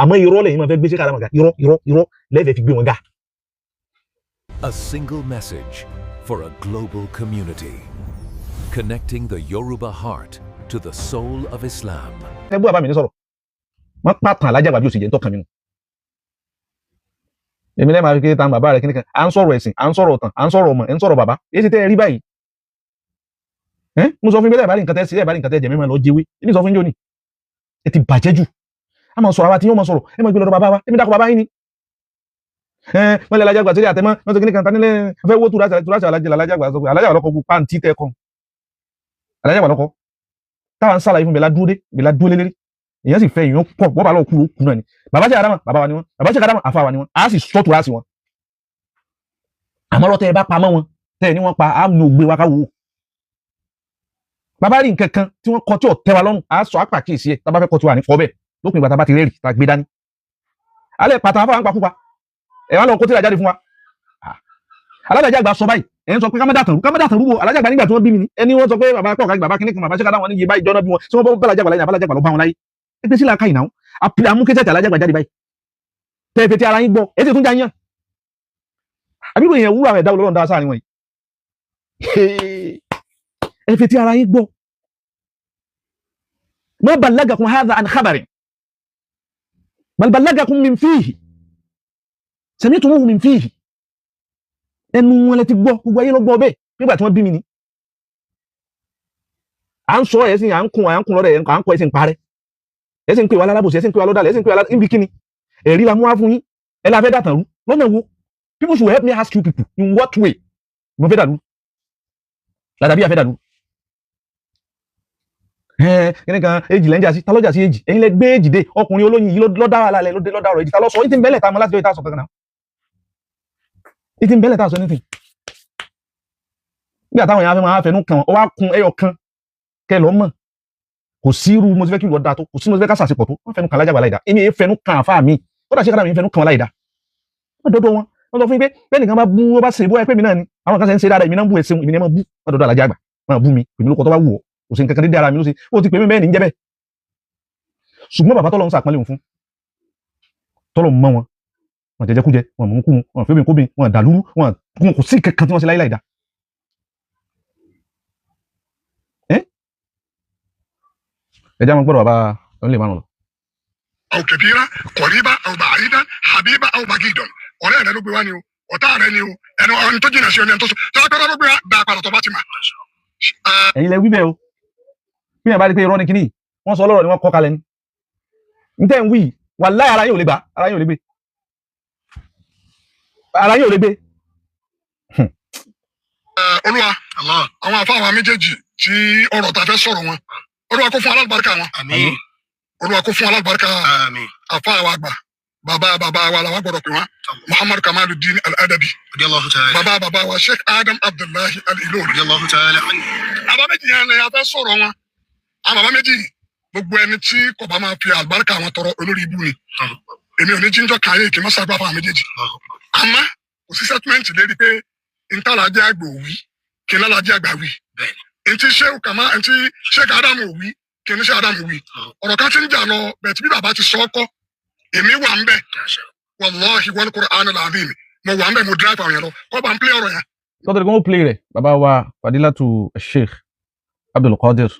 àmọ́ irọ́ lẹ́yìn máa fẹ́ gbé Sheikh Adamu ga irọ́ lẹ́fẹ̀ẹ́ fi gbé wọn ga. A single message for a global community, connecting the Yoruba heart to the soul of Islam. Ẹ bú bàbá mi ní sọ̀rọ̀ wọ́n pàtàn Alhaji Àgbà bí ó sì jẹ́ ń tọ́kàn mi nù. Èmi lẹ́ẹ̀ máa fi kí tan bàbá rẹ̀ kíníkan à ń sọ̀rọ̀ ẹ̀sìn à ń sọ̀rọ̀ ọ̀tàn à ń sọ̀rọ̀ ọmọ ẹ̀ ń sọ̀rọ̀ bàbá èyí ti tẹ́ ẹ rí báyìí. Mo sọ fún yín pé bẹ́ẹ̀ bá rí nǹkan tẹ́ sí ẹ̀ bá rí nǹkan tẹ́ jẹ̀mí máa lọ jẹ́wé èmi sọ fún yín jóni ẹ ti bàjẹ́ jù a máa sọ̀rọ̀ àwa tí yóò máa sọ̀rọ̀ ẹ máa gbé lọ́dọ̀ bàbá wa èmi dákọ̀ bàbá yín ni. Wọ́n lé Alhaji Àgbà sílẹ̀ àtẹ̀mọ́ wọ́n ti kíníkan tánilẹ̀ fẹ́ wó túrásì Alhaji Àgbà sọ pé Alhaji Àgbà lọ́kọ̀ kú pàǹtí tẹ́ kọ́ Alhaji Àgbà lọ́kọ̀ táwa ń sàlàyé fún bẹ̀lá dúró lélérí èèyàn sì fẹ́ èèyàn pọ̀ wọ́n bá lọ́ọ̀ kú náà ni bàbá Sheikh Adamu bàbá wa ni wọ́n bàbá Sheikh Adamu àfa wa ni wọ́n a sì sọ́ túrásì wọn. Àmọ́ lọ́tẹ̀ ẹ bá pamọ́ wọn tẹ́ ẹ ní wọ́n pa á nù gbé wa ká wò ó. Bàbá rí nǹkan kan tí wọ́n kọ tí ò tẹ́ wa lọ́rùn á sọ àpàkíyèsí ẹ̀ tá bá fẹ́ kọ tí wà ní fọ́ bẹ́ẹ̀ lópin ìgbà tá bá ti rẹ́rì tá gbé dání. Alẹ́ pàtàkì àfọwọ́n pàkúpa ẹ̀ wọ́n lọ kó tíra jáde fún wa. Alhaji Àgbà sọ báyìí ẹ̀ ń sọ pé ká má dàtàn rú wo Alhaji Àgbà nígbà tí wọ́n bí mi ni ẹni wọ́n sọ pé bàbá pọ̀ kájí bàbá kíní kan bàbá Sheikh Adamu wọn ní iye báyìí jọ́nà bí wọn tí wọ́n bọ́ Alhaji Àgbà láyé Alhaji Àgbà ló bá wọn láyé ẹgbẹ́ sílẹ̀ aka ìnáwó amúkẹ́sẹ̀ Alhaji Àgbà jáde báyìí tẹ́ ẹ fẹ́ tí ara yín gbọ́ ẹ sì tún já yán àbíkò èèyàn wúrà ẹ̀dá olóró ń dá sáà níwọ̀nyí ẹ fẹ́ tí ara yín gbọ́ ma ballagakum hadha an khabarin bal ballagakum min fihi sami'tumuhu min fihi ẹnu wọn lẹ ti gbọ́ gbogbo ayé ló gbọ́ bẹ́ẹ̀ nígbà tí wọ́n bí mi ni à ń sọ ẹ̀sìn à ń kun lọ́dẹ̀ à ń kọ ẹ̀sìn parẹ́ ẹ̀sìn pé wà lálábòsí ẹ̀sìn pé wà lọ́dàlẹ̀ ẹ̀sìn pé wà níbi kíni ẹ̀rí la mú wá fún yín ẹ̀ la fẹ́ dàtàn rú lọ́nà wo people should help me ask you people in what way mo fẹ́ dàlú ládàbí àfẹ́ dàlú kíni kan èjì lẹ́njà sí talọ́jà sí èjì ẹ̀yin lẹ gbé èjì dé ọkùnrin olóyin yìí ló dá wà lálẹ́ ló dá ọ̀rọ̀ èjì ta lọ sọ ìtì ń bẹ́lẹ̀ ta mọ́ láti jọ ìta sọ kankan náà ìtì ń bẹ́lẹ̀ ta sọ anything nígbà táwọn èèyàn fẹ́ máa fẹnu kan ọ wá kun ẹyọ kan kẹ lọ mọ̀ kò sí irú mo ti fẹ́ kí ìwọ da tó kò sí mo ti fẹ́ ká sàṣepọ̀ tó wọ́n fẹnu kan Alhaji Àgbà láìda èmi èé fẹnu kan àfáà mi ó dà Sheikh Adamu fẹnu kan láìda wọ́n dọ́dọ̀ wọn wọ́n sọ fún mi pé bẹ́ẹ̀ nìkan bá bú ó bá ṣe bó ẹ pé mi náà ni àwọn kan ṣe ń ṣe dáadáa èmi náà ń bú ẹ ṣeun èmi náà máa bú wọ́n dọ́dọ̀ Alhaji Àgbà máa bú mi èmi ló kọ́ tó bá wù ọ́ kò sí nǹkan kan dédé ara mi ló ṣe ó ti pè mí bẹ́ẹ̀ ní jẹ́ bẹ́ẹ̀ ṣùgbọ́n bàbá tọ́lọ́ ń sàpọ́nlé òun fún tọ́lọ́ mọ́ wọn jẹjẹ kújẹ wọn mú kú wọn fẹ́mi kóbi wọn dàlúrú wọn kò sí kankan tí wọ́n ṣe láyé láìda ẹjá mọ́ gbọ́dọ̀ bàbá ọ̀nà lè máa lọ. aw kabira qariba aw ba'idan habiba aw bagidan ọ̀rẹ́ rẹ ló gbé wá ni o ọ̀tá rẹ ni o ẹni tó jìnnà sí ọ ni ẹni tó sọ tó bá ló gbé wá dá padà tó bá ti mà. ẹ̀yin lẹ wí bẹ́ẹ̀ o bí wọn bá rí pé irọ́ ni kíní wọ́n sọ ọlọ́rọ̀ ni wọ́n kọ́ kalẹ̀ ni n tẹ́ ń wí wallahi ara yín ò lè gbà ara yín ò lè gbé ara yín ò lè gbé. olúwa àwọn àfáà méjèèjì tí ọ̀rọ̀ ta fẹ́ sọ̀rọ̀ wọn olúwa kó fún alábàárikà wọn. àmín. olúwa kó fún alábàárikà àmín. àfáà wa àgbà bàbá wa làwọn gbọ́dọ̀ pè wọn Muhammad Kamaluddin Al-Adabi radiyallahu ta'ala. bàbá wa Sheikh Adam Abdullahi Al-Ilori radiyallahu ta'ala. àbá méjì yẹn ni a fẹ́ sọ̀rọ̀ wọn àwọn bàbá méjì gbogbo ẹni tí kò bá máa fi àlùbáríkà wọn tọrọ olórí ibú ni èmi ò ní jíjọ káyé kí n má ṣàgbà fún àwọn méjèèjì àmọ́ kò sí sẹ́tímẹ́ǹtì lérí pé ntàlájẹ́ àgbà òwí kí n lálàjẹ́ àgbà wí ntí Sheikh Adamu òwí kí n Sheikh Adamu wí ọ̀rọ̀ kan ti ń jà lọ bẹ́ẹ̀ tí bí bàbá ti sọ ọkọ èmi wà ń bẹ̀ wallahi wal Qur'anil azim mo wà ń bẹ̀ mo drive àwọn yẹn lọ kọ́ bá ń play ọ̀rọ̀ yẹn. sọ́dọ̀ kí wọ́n play rẹ̀ bàbá wa Fadilatu Sheikh Abdul Qadir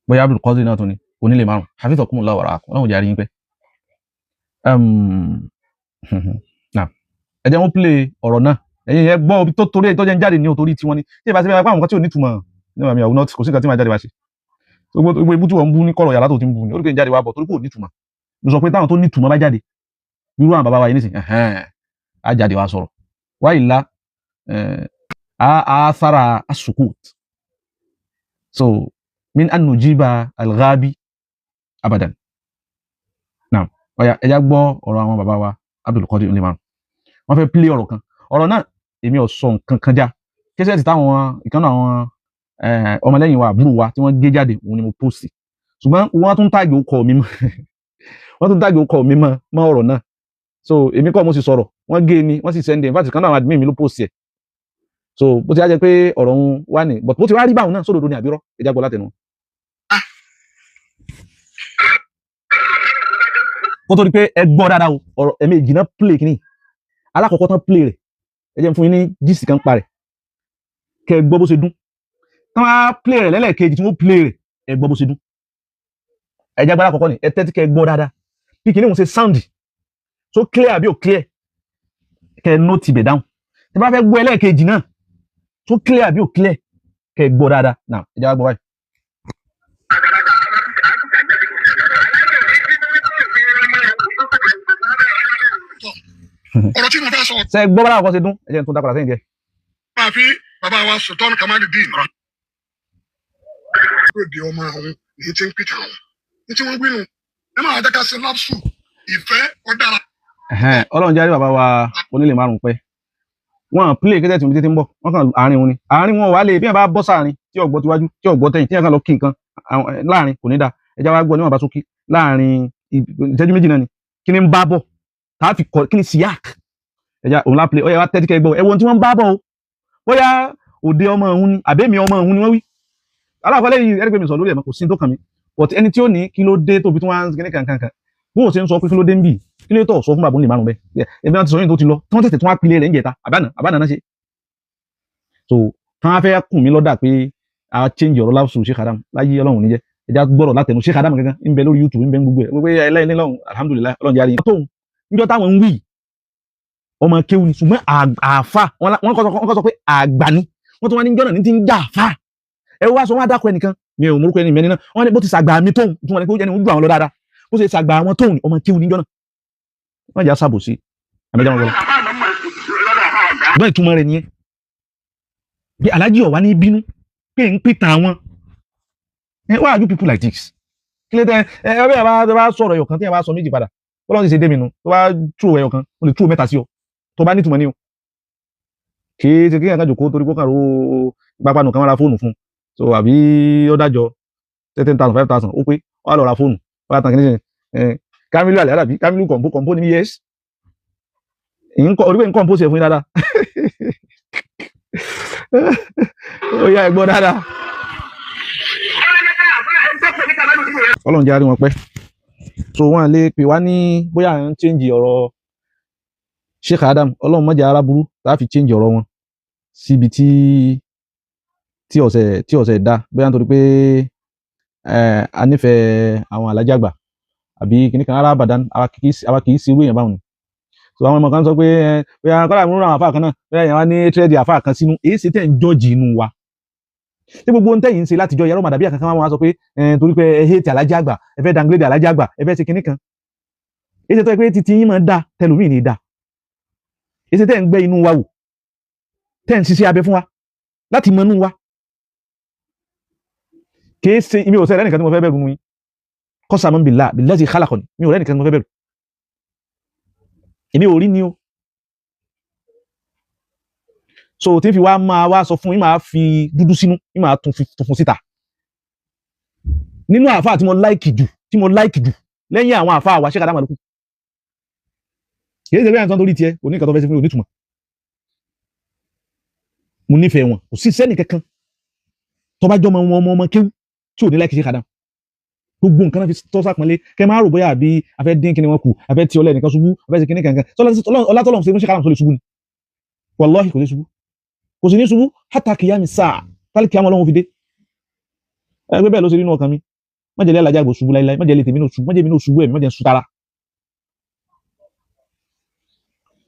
bóyá Abdul Qadir náà tún ni onílé márùn hafizakumullah wa ra'akum ọlọ́run jàre yín pẹ́. ẹ jẹ́ wọ́n play ọ̀rọ̀ náà ẹ̀yin yẹn gbọ́ obi tó torí ẹ̀ tó jẹ́ ń jáde ní òtórí tiwọn ni tí ìbá sí bẹ́ẹ̀ àwọn kan tí ò nítumọ̀ ní àmì àwọn kò sí nǹkan tí máa jáde wá ṣe gbogbo ibú tí wọ́n ń bú ní kọ̀rọ̀ yàrá tó ti ń bú ni ó rí pé ń jáde wá bọ̀ torí kò nítumọ̀ mo sọ pé táwọn tó nítumọ̀ bá jáde irú àwọn bàbá wa yìí nísìn á jáde wá sọ̀rọ̀ wá ìlà á sára asukut so min an nujiba al-ghabi abadan now ọ̀yà ẹ̀yà gbọ́ ọ̀rọ̀ àwọn bàbá wa Abdul Qadir Liman wọ́n fẹ́ play ọ̀rọ̀ kan ọ̀rọ̀ náà èmi ò sọ nǹkan kan já kẹsẹ̀ ti táwọn ìkànnì àwọn ọmọlẹ́yìn wa àbúrò wa tí wọ́n gé jáde òun ni mo post ṣùgbọ́n wọ́n tún tàgé ọkọ̀ mi mọ́ wọ́n tún tàgé ọkọ̀ mi mọ́ ọ̀rọ̀ náà so èmi kọ́ mo sì sọ̀rọ̀ wọ́n gé ni wọ́n sì send in fact kan náà àwọn admin mi ló post ẹ̀ so bó ti á jẹ́ pé ọ̀rọ̀ òun wà ní but bó ti wá rí báwọn náà sódòdó ni àbírọ́ ẹja gbọ́ látẹnu. kó tó di pé ẹ gbọ́ dáadáa o ọ̀rọ̀ ẹ̀mejì náà play kìíní alákọ̀ọ́kọ́ tán play rẹ̀ ẹ jẹ́ fún yín ní gist kan pa rẹ̀ kẹ́ ẹ gbọ́ bó ṣe dún tán wá play rẹ̀ lẹ́lẹ́kejì tí wọ́n play rẹ̀ ẹ gbọ́ bó ṣe dún ẹ jẹ́ agbára àkọ́kọ́ ni ẹ tẹ́tí kẹ́ ẹ gbọ́ dáadáa bí kìíní òun ṣe sound so clear àbí ò clear kẹ́ ẹ note ibẹ̀ down tí bá fẹ́ gbọ́ ẹlẹ́kejì náà so clear àbí ò clear kẹ́ ẹ gbọ́ dáadáa now ẹ jẹ́ agbọ́ báyìí. ọ̀rọ̀ tí mo fẹ́ sọ. ṣe gbọ́ bá àkọsí dún ẹ jẹ́ tó dákọ̀rọ̀ sẹ́yìn jẹ́. máa fi bàbá wa Sultan Kamaludeen yóò di ọmọ àwọn èyí tí ń pìtà àwọn ní tí wọ́n gbinú ẹ máa dẹ́ka sí lapsu ìfẹ́ ọ̀dára. ọlọ́run jáde bàbá wa onílé márùn-ún pẹ́ wọ́n play kẹ́tẹ́ tí mo tètè ń bọ̀ wọ́n kàn àárín wọn ni àárín wọn wà lè bí wọ́n bá bọ́ sáàrin tí ọ̀gbọ́ tiwájú tí ọ̀gbọ́ tẹ̀yìn tí wọ́n kàn lọ kí nǹkan láàrin kò ní da ẹja wa gbọ́ níwọ̀n bá sókí láàrin ìtẹ́jú méjì náà ni kí ni ń bá bọ̀ táà fi kọ́ kí ni siyak ẹja òun lápilẹ̀ ọ̀yà wa tẹ́tí kẹ́ gbọ́ ẹ̀wọ̀n tí wọ́n ń bá bọ̀ o bóyá òde ọmọ òun ni àbẹ́mi ọmọ òun ni wọ́n wí aláàfọlẹ́ yìí ẹ̀rí pé mi sọ lórí ẹ̀ kò sí tó kàn mí but ẹni tí ó ní kí ló dé tóbi tí wọ́n á ń kíní kankan bó o ṣe ń sọ pé kí ló dé ń bì kí ló tọ̀ sọ fún bàbá òun lè márùn bẹ́ẹ̀ ẹbí wọn ti sọ yín tó ti lọ tí wọ́n tètè tún wá pilẹ̀ rẹ̀ ń jẹta àbánà náà ṣe so tí wọ́n á fẹ́ kùn mí lọ́dà pé a change ọ̀rọ̀ láwùsù Sheikh Adam láyé ọlọ́run níjẹ́ ẹja gbọ́dọ̀ látẹnu Sheikh Adam gangan ń bẹ lórí YouTube ń bẹ gbogbo ẹ̀ gbogbo ẹlẹ́yìn lọ́run alhamdulillah ọlọ́run jáde yẹn tóun níjọ́ táwọn ń wí ọmọ kéwù ni ṣùgbọ́n àfà wọ́n kọ́ sọ pé àgbà ni wọ́n tún wá ní jọ́nà ní ti ń jà àfà ẹ wá sọ wọ́n á dákọ̀ ẹnìkan mi ò morúkọ ẹni mẹ́ni náà wọ́n ní bó ti sàgbà mi tóun tí wọ́n ní pé ó jẹ́ ní ojú àwọn lọ dáadáa bó ṣe sàgbà àwọn tóun ọmọ kéwù ní jọ́nà wọ́n jà sábò sí àmẹ́jà wọn lọ. bẹ́ẹ̀ ìtumọ̀ rẹ̀ nìyẹn bí alájí ọ̀wá ní bínú pé ń pìtà wọn why are you people like this kí ló dé ẹ bá sọ̀rọ̀ ẹ̀yọ̀ kan tí ẹ bá sọ méjì padà ọlọ́run ti ṣe dé mi nu tó bá tú ẹ̀yọ̀ kan ó lè tú mẹ́ta sí ọ tó bá nítumọ̀ ní o kì í ṣe kí ẹ̀ka jòkó torí kókàrò pápánu kan wọ́n ra fóònù fún so àbí ó dájọ́ 10,000 5,000 ó pé wọ́n á lọ ra fóònù wọ́n á tàn kí ní ṣe Kamilu alẹ́ àdàbí Kamilu kọ̀ǹpó ní yes orí pé ń kọ̀ǹpó ṣe fún yín dáadáa ó yá ẹ̀gbọ́n dáadáa ọlọ́run jẹ́ àrí wọn pẹ́ so wọ́n lè pè wá ní bóyá à ń change ọ̀rọ̀ Sheikh Adam ọlọ́run má jẹ́ aráburú tá a fi change ọ̀rọ̀ wọn síbi tí ọ̀sẹ̀ dá bóyá nítorí pé a nífẹ̀ẹ́ àwọn alájà àgbà àbí kìnnìkan ara àbàdàn àwa kì í sí irú èèyàn báwọn ni so àwọn ọmọ kan sọ pé bóyá kọ́lá mi ń ra àwọn àfáà kan náà bóyá èèyàn wá ní tírẹ́dì àfáà kan sínú èyí sì tẹ̀ ń jọ́ọ̀jì inú wa tí gbogbo ohun tẹ̀yìn ń ṣe látijọ́ yẹrọ màdàbí àkàkàn wọn sọ pé torí pé ẹ hate alájà àgbà ẹ fẹ́ downgrade alájà àgbà ẹ fẹ́ ṣe kìnnìkan èyí sì tọ́ pé titi yín máa ń dá tẹlómìn ní dá èsì tẹ́ ń gbẹ́ inú wa wò tẹ́ ń ṣiṣẹ́ abẹ fún wa láti mọ inú wa kìí ṣe mi ò sẹ́ ẹnìkan tí mo fẹ́ bẹ̀rù mu yín qasaman billazi khalaqani mi ò rẹ́nìkan tí mo fẹ́ bẹ̀rù èmi ò rí ni o so tí fi wá máa wá sọ fún yín máa fi dúdú sínú yín máa tún fún síta nínú àfáà tí mo láìkì jù lẹ́yìn àwọn àfáà wa Sheikh Adam lókù kìí ṣe bẹ́ẹ̀ nǹkan tó rí tiẹ̀ kò ní nǹkan tó fẹ́ sí fún mi ò ní túmọ̀ mo nífẹ̀ẹ́ wọn kò sí sẹ́nì kankan tó bá jọ ọmọ kéwú tí ò ní láìkí Sheikh Adam gbogbo nǹkan náà fi tọ́ sápọnlé kẹ máa rò bóyá àbí afẹ́ dín kíni wọn kù afẹ́ tí ọlẹ́ nìkan ṣubú afẹ́ sí kíní kankan ọlátọ́lọ́ ṣe fún Sheikh Adam tó lè ṣubú ni wallahi kò lè ṣubú kò sì ní ṣubú hatta qiyami saa tálí kìámọ́ ọlọ́run fi dé ẹgbẹ́ bẹ́ẹ̀ ló ṣe rí inú ọkàn mi má jẹ́ alájà àgbò ṣubú láíláí má jẹ́ lè tèmi náà ṣubú má jẹ́ mi náà ṣubú ẹ̀mí má jẹ́ ṣutara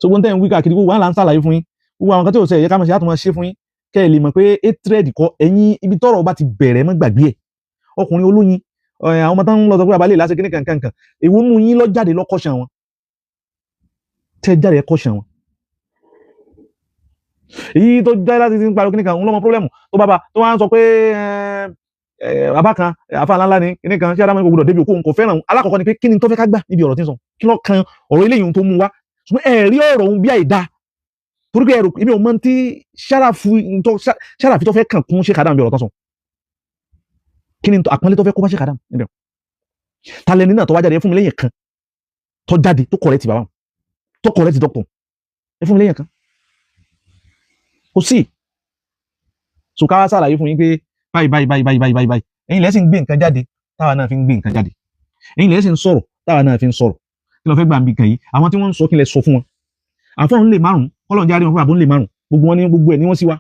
so gbọ́n tẹ́ ń wí káàkiri gbogbo wọn là ń sàlàyé fún yín gbogbo àwọn kan tí ò sẹ́ ẹ̀yẹ ká máa ṣe àtúmọ̀ ṣe fún yín kẹ́ ẹ lè mọ̀ pé hatred kọ́ ẹ̀yin ibi tọ́rọ̀ bá ti bẹ̀rẹ̀ mọ́ gbàgbé ẹ̀ ọkùnrin olóyin àwọn ọmọ tán ń lọ sọ pé abalẹ̀ láṣẹ kíní kankan èwo nù yín lọ jáde lọ́kọ̀ṣàn wọn tẹ́ jáde ẹ̀kọ́ṣàn wọn èyí tó jáde láti ti ń pariwo kíní kan ń lọ́mọ pọ́blẹ́mù tó bàbá tó wá ń sọ pé bàbá kan àfa ńláńlá ni kíní kan ṣé adámọ́ gbọdọ̀ débi òkú nǹkan fẹ́ràn alákọ̀ọ́kọ́ ni pé kí ni tó fẹ́ ká gbà níbi ọ̀rọ̀ tí ń sọ kí ló kan ọ̀rọ̀ eléyìí tó mú wá ṣùgbọ́n ẹ̀rí ọ̀rọ̀ òun bí àìdá torí pé ẹ̀rù èmi ò mọ̀ tí ṣàràfi tó fẹ́ kàn kún Sheikh Adam bí ọ̀rọ̀ tó sọ kí ni àpọ́nlé tó fẹ́ kó bá Sheikh Adam níbẹ̀ talẹ́ni náà tó wá jáde ẹ fún mi lẹ́yìn kan tó jáde tó correct bàbá tó correct doctor ẹ fún mi lẹ́yìn kan kò sí so ká wá sàlàyé fún yín pé báyìí ẹ̀yin lẹ́sìn gbé nǹkan jáde táwa náà fi ń gbé nǹkan jáde ẹ̀yin lẹ́sìn sọ̀rọ̀ táwa náà fi ń sọ̀rọ̀ kí ló fẹ́ gbà ń bi kan yìí àwọn tí wọ́n ń sọ kí lẹ sọ fún wọn àfọ̀n lè márùn kọ́lọ̀ ń járe wọn fún àbọ̀ ń lè márùn gbogbo wọn ní gbogbo ẹ̀ ní wọ́n sí wa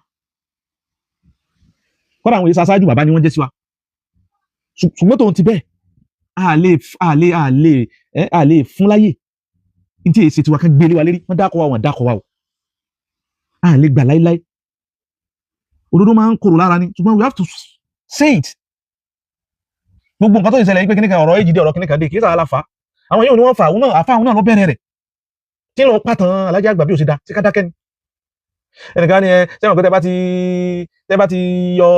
kọ́dà àwọn èsì aṣáájú bàbá ni wọ́n jẹ́ sí wa ṣùgbọ́n tòun ti bẹ́ẹ̀ a lè fún láyè ní tí èsì tiwa kan gbélé wa lérí wọ́n dákọ̀ wa wọ́n dákọ̀ wa o a lè gbà láíláí òdodo máa ń korò lára ni ṣùgbọ́n we have to say it gbogbo nǹkan tó ń ṣẹlẹ̀ yìí pé kíníkan ọ̀rọ̀ èjì dé ọ̀rọ̀ kíníkan dé kì í sàrà fa àwọn yóò ní wọ́n fa àwọn náà lọ bẹ̀rẹ̀ rẹ̀ tí lọ pàtàn Alhaji Àgbà bí ó ṣe dá sí ká dákẹ́ ni ẹnìkan ni sẹ́wọ̀n pé tẹ́ bá ti yọ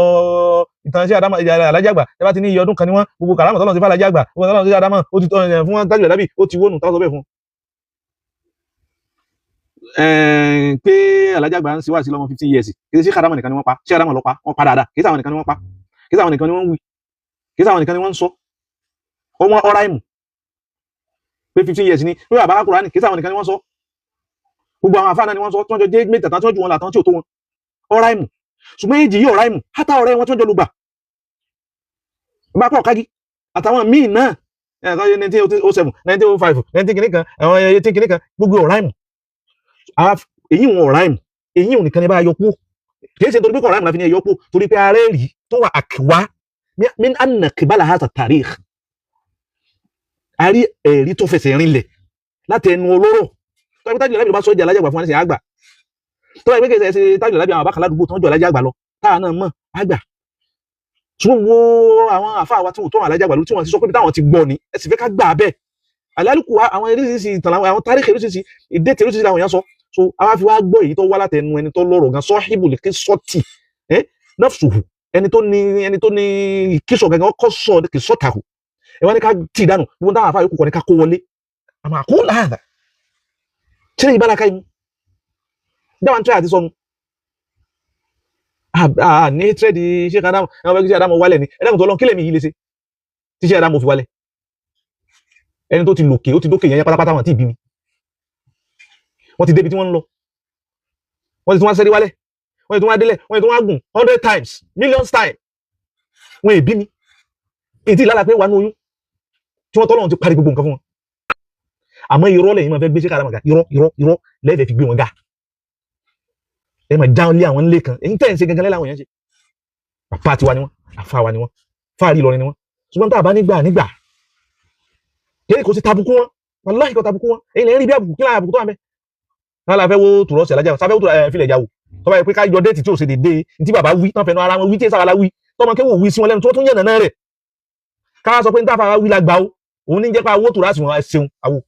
ìtàn sí Alhaji Àgbà tẹ́ bá ti ní iye ọdún kan ni wọ́n gbogbo kàrámọ̀ tọ́lọ̀ sí fún Alhaji Àgbà gbogbo tọ́lọ̀ sí Adamu ó ti tọ́ fún wọn Tájù Àdábì ó ti wónù táwọn sọ bẹ́ẹ̀ fún pé Alhaji Àgbà ń ṣe wá sí lọ́mọ 15 years kì í ṣe kàrámọ̀ nìkan ni wọ́n pa ṣé Adamu lọ pa wọ́n pa dáadáa kì í ṣe àwọn nìkan ni wọ́n pa kì í ṣe àwọn nìkan ni wọ́n wí kì í ṣe àwọn nìkan ni wọ́n ń sọ ọmọ ọ̀rá ìmù pé 15 years ni pé bàbá Kùránì kì í ṣe àwọn nìkan ni wọ́n sọ gbogbo àwọn àfáàná ni wọ́n sọ tí wọ́n jọ jẹ́ mẹ́ta tí wọ́n jù wọn látàn tí ò tó wọn ọ̀rá ìmù ṣùgbọ́n èjì yìí ọ̀rá ìmù hátà ọ̀rẹ́ wọn tí wọ́n jọ lùgbà bá pọ̀ kági àtàwọn míì náà 1907 1905 19 kìnnìkan àwọn 18 kìnnìkan gbogbo ọ̀rá ìmù èyí wọn ọ̀rá ìmù èyí ò nìkan ni bá yọ kú kì í ṣe torí pé ọ̀rá ìmù láfi ní ẹyọ kú torí pé ààrẹ rí tó wà àkíwá min anna kibala hata tarikh àrí ẹ̀rí tó fẹsẹ̀ rinlẹ̀ láti ẹnu olóró tó ẹgbẹ́ Tájù Àdábì bá sọ jẹ́ Alhaji Àgbà fún ẹsẹ̀ àgbà tó ẹgbẹ́ kẹsẹ̀ ṣe Tájù Àdábì àwọn àbákan ládùúgbò tó ń jọ Alhaji Àgbà lọ táà náà mọ̀ àgbà ṣùgbọ́n wo àwọn àfa àwa tí wọ́n tó Alhaji Àgbà lọ tí wọ́n ti sọ pé táwọn ti gbọ́ ni ẹ sì fẹ́ ká gbà bẹ́ẹ̀ àlálùkù àwọn eréṣiṣi ìtàn àwọn táríkì eréṣiṣi ìdẹ́tẹ̀ eréṣiṣi làwọn èèyàn sọ so àwa fi wá gbọ́ èyí tó wá látẹnu ẹni tó lọ́rọ̀ gan sọ́hìbù lè ké sọ́tì nafsuhu ẹni tó ní ìkísọ̀ gangan ọkọ̀ sọ kì sọ́tàkù ẹ wá ní ká tì dànù gbogbo táwọn àfa yòókù kọ́ ní ká kó wọlé àmọ́ àkó láàdà ṣé ní ìbára káyìí dáwọn ń tẹ́ àti sọnù ní tírẹ́dì Sheikh Adamu ẹ̀wọ̀n bẹ́ẹ̀ kí Sheikh Adamu wálẹ̀ ni ẹ̀dẹ́kùn tó lọ́n kílẹ̀ mi yìí lè ṣe tí Sheikh Adamu fi wálẹ̀ ẹni tó ti lòkè ó ti dókè yẹn pátápátá wọn tí ìbí mi wọ́n ti débi tí wọ́n ń lọ wọ́n ti tún wá sẹ́rí wálẹ̀ wọ́n ti tún wá délẹ̀ wọ́n ti tún wá gùn 100 times millions times wọ́n èbí mi èyí tí ìlàlà pé wà ní oyún tí wọ́n tọ́lọ́run ti parí gbogbo nǹkan fún wọn àmọ́ irọ́ lẹ́yìn máa fẹ́ gbé Sheikh Adamu ga irọ́ lẹ́ẹ̀fẹ́ fi gbé wọn ga ẹ máa já lé àwọn ilé kan èyí tẹ́ ń ṣe gangan lẹ́láwọn èèyàn ṣe bàbá tiwa ni wọ́n àfa wa ni wọ́n fáàrí Ìlọrin ni wọ́n ṣùgbọ́n tá a bá nígbà kéèkó sí tabukú wọn wàláhì kò tabukú wọn èyí lẹ́yìn rí bí àbùkù kí láàbùkù tó wà mẹ́ náà fẹ́ wo Tùrọ̀sì Alhaji Àgbà sáfẹ́ wo fílẹ̀ ìjáwó tó bá yẹ pé ká yọ déètì tí ò ṣe dédé ní tí bàbá wí tán fẹnu ara wọn wí tí èsà wàlá wí tọmọ kéwò wí sí wọn lẹ́nu tó tún yànnà náà rẹ̀ ká sọ pé ní táfà wí la gbà ó òun ní jẹ́ pé owó Tùrọ̀sì wọn ṣeun àwò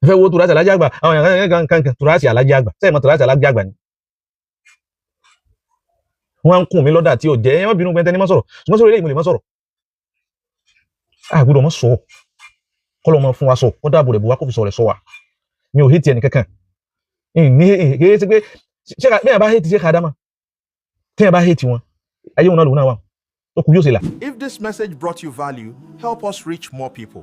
fẹ́ wo Tùrọ̀sì Alhaji Àgbà àwọn èèyàn kan Tùrọ̀sì Alhaji Àgbà sẹ́yìn mọ́ Tùrọ̀sì Alhaji Àgbà ni wọ́n ń kùn mí lọ́dà tí ò jẹ́ ẹ̀yàn bínú pẹ́ntẹ́ ní mọ́ sọ̀rọ̀ ṣùgbọ́n sórí ilé ìmọ̀lẹ̀ mọ́ sọ̀rọ̀ àgbùdọ̀ mọ́ sọ kọ́lọ̀ mọ́ fún wa sọ kọ́ dáàbò rẹ̀ bù wá kó fi sọ rẹ̀ sọ wa mi ò hẹ́tì ẹni kankan ní èyí tí pé bí a bá hẹ́tì Sheikh Adamu tí a bá hẹ́tì wọn ayé wọn náà lòun náà wà ó kù yóò ṣe là. If this message brought you value, help us reach more people.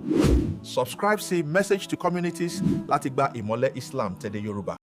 Subscribe sí Message to Communities láti gba ìmọ́lẹ̀ Islam tẹ̀lé Yorùbá.